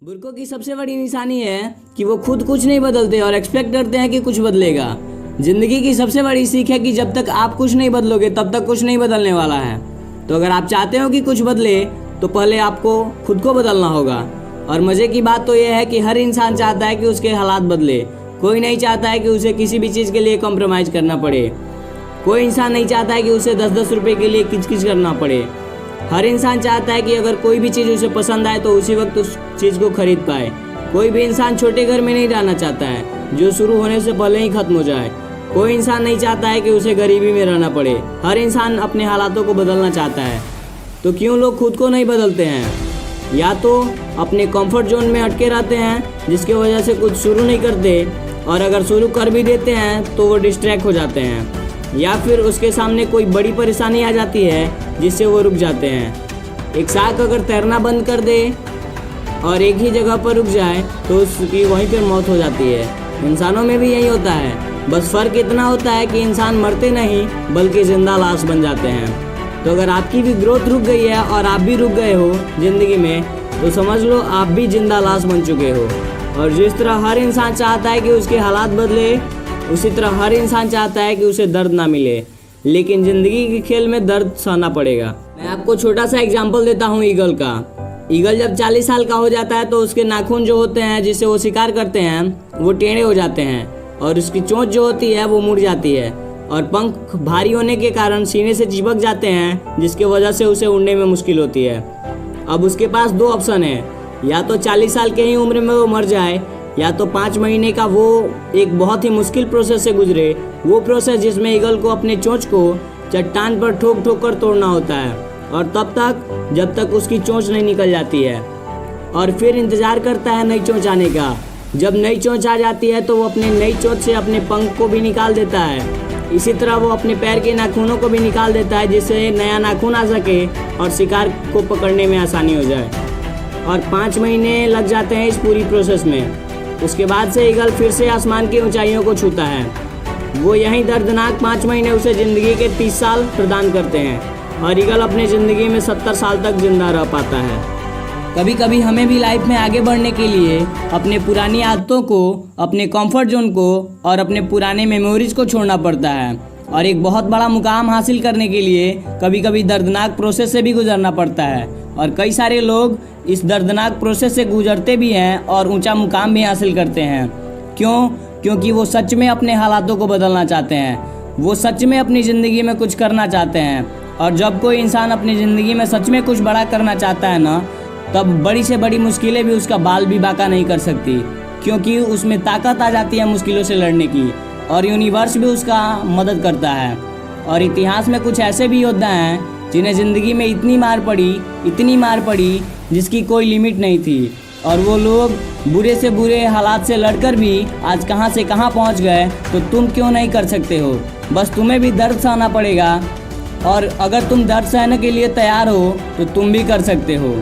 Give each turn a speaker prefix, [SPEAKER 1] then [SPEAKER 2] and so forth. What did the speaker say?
[SPEAKER 1] बुर्कों की सबसे बड़ी निशानी है कि वो खुद कुछ नहीं बदलते और एक्सपेक्ट करते हैं कि कुछ बदलेगा। जिंदगी की सबसे बड़ी सीख है कि जब तक आप कुछ नहीं बदलोगे तब तक कुछ नहीं बदलने वाला है। तो अगर आप चाहते हो कि कुछ बदले तो पहले आपको खुद को बदलना होगा। और मज़े की बात तो यह है कि हर इंसान चाहता है कि उसके हालात बदले। कोई नहीं चाहता है कि उसे किसी भी चीज़ के लिए कॉम्प्रोमाइज़ करना पड़े। कोई इंसान नहीं चाहता है कि उसे 10-10 रुपये के लिए किचकिच करना पड़े। हर इंसान चाहता है कि अगर कोई भी चीज़ उसे पसंद आए तो उसी वक्त उस चीज़ को खरीद पाए। कोई भी इंसान छोटे घर में नहीं रहना चाहता है जो शुरू होने से पहले ही ख़त्म हो जाए। कोई इंसान नहीं चाहता है कि उसे गरीबी में रहना पड़े। हर इंसान अपने हालातों को बदलना चाहता है। तो क्यों लोग खुद को नहीं बदलते हैं? या तो अपने कंफर्ट जोन में अटके रहते हैं जिसकी वजह से कुछ शुरू नहीं करते, और अगर शुरू कर भी देते हैं तो वो डिस्ट्रैक्ट हो जाते हैं, या फिर उसके सामने कोई बड़ी परेशानी आ जाती है जिससे वो रुक जाते हैं। एक शार्क अगर तैरना बंद कर दे और एक ही जगह पर रुक जाए तो उसकी वहीं पर मौत हो जाती है। इंसानों में भी यही होता है, बस फ़र्क इतना होता है कि इंसान मरते नहीं बल्कि जिंदा लाश बन जाते हैं। तो अगर आपकी भी ग्रोथ रुक गई है और आप भी रुक गए हो ज़िंदगी में तो समझ लो आप भी जिंदा लाश बन चुके हो। और जिस तरह हर इंसान चाहता है कि उसके हालात बदले, उसी तरह हर इंसान चाहता है कि उसे दर्द ना मिले, लेकिन ज़िंदगी के खेल में दर्द सहना पड़ेगा। मैं आपको छोटा सा एग्जांपल देता हूँ ईगल का। ईगल जब 40 साल का हो जाता है तो उसके नाखून जो होते हैं जिससे वो शिकार करते हैं वो टेढ़े हो जाते हैं, और उसकी चोंच जो होती है वो मुड़ जाती है, और पंख भारी होने के कारण सीने से चिपक जाते हैं जिसकी वजह से उसे उड़ने में मुश्किल होती है। अब उसके पास 2 ऑप्शन है, या तो 40 साल के ही उम्र में वो मर जाए, या तो 5 महीने का वो एक बहुत ही मुश्किल प्रोसेस से गुजरे। वो प्रोसेस जिसमें ईगल को अपने चोंच को चट्टान पर ठोक ठोक कर तोड़ना होता है, और तब तक जब तक उसकी चोंच नहीं निकल जाती है, और फिर इंतज़ार करता है नई चोंच आने का। जब नई चोंच आ जाती है तो वो अपने नई चोंच से अपने पंख को भी निकाल देता है। इसी तरह वो अपने पैर के नाखूनों को भी निकाल देता है जिससे नया नाखून आ सके और शिकार को पकड़ने में आसानी हो जाए। और 5 महीने लग जाते हैं इस पूरी प्रोसेस में। उसके बाद से ईगल फिर से आसमान की ऊंचाइयों को छूता है। वो यही दर्दनाक 5 महीने उसे ज़िंदगी के 30 साल प्रदान करते हैं, और ईगल अपने ज़िंदगी में 70 साल तक जिंदा रह पाता है। कभी कभी हमें भी लाइफ में आगे बढ़ने के लिए अपने पुरानी आदतों को, अपने कंफर्ट जोन को और अपने पुराने मेमोरीज को छोड़ना पड़ता है, और एक बहुत बड़ा मुकाम हासिल करने के लिए कभी कभी दर्दनाक प्रोसेस से भी गुजरना पड़ता है। और कई सारे लोग इस दर्दनाक प्रोसेस से गुजरते भी हैं और ऊंचा मुकाम भी हासिल करते हैं। क्यों? क्योंकि वो सच में अपने हालातों को बदलना चाहते हैं। वो सच में अपनी ज़िंदगी में कुछ करना चाहते हैं। और जब कोई इंसान अपनी ज़िंदगी में सच में कुछ बड़ा करना चाहता है ना, तब बड़ी से बड़ी मुश्किलें भी उसका बाल भी बांका नहीं कर सकती, क्योंकि उसमें ताकत आ जाती है मुश्किलों से लड़ने की, और यूनिवर्स भी उसका मदद करता है। और इतिहास में कुछ ऐसे भी योद्धा हैं जिन्हें ज़िंदगी में इतनी मार पड़ी जिसकी कोई लिमिट नहीं थी, और वो लोग बुरे से बुरे हालात से लड़कर भी आज कहाँ से कहाँ पहुँच गए। तो तुम क्यों नहीं कर सकते हो? बस तुम्हें भी दर्द सहना पड़ेगा, और अगर तुम दर्द सहने के लिए तैयार हो तो तुम भी कर सकते हो।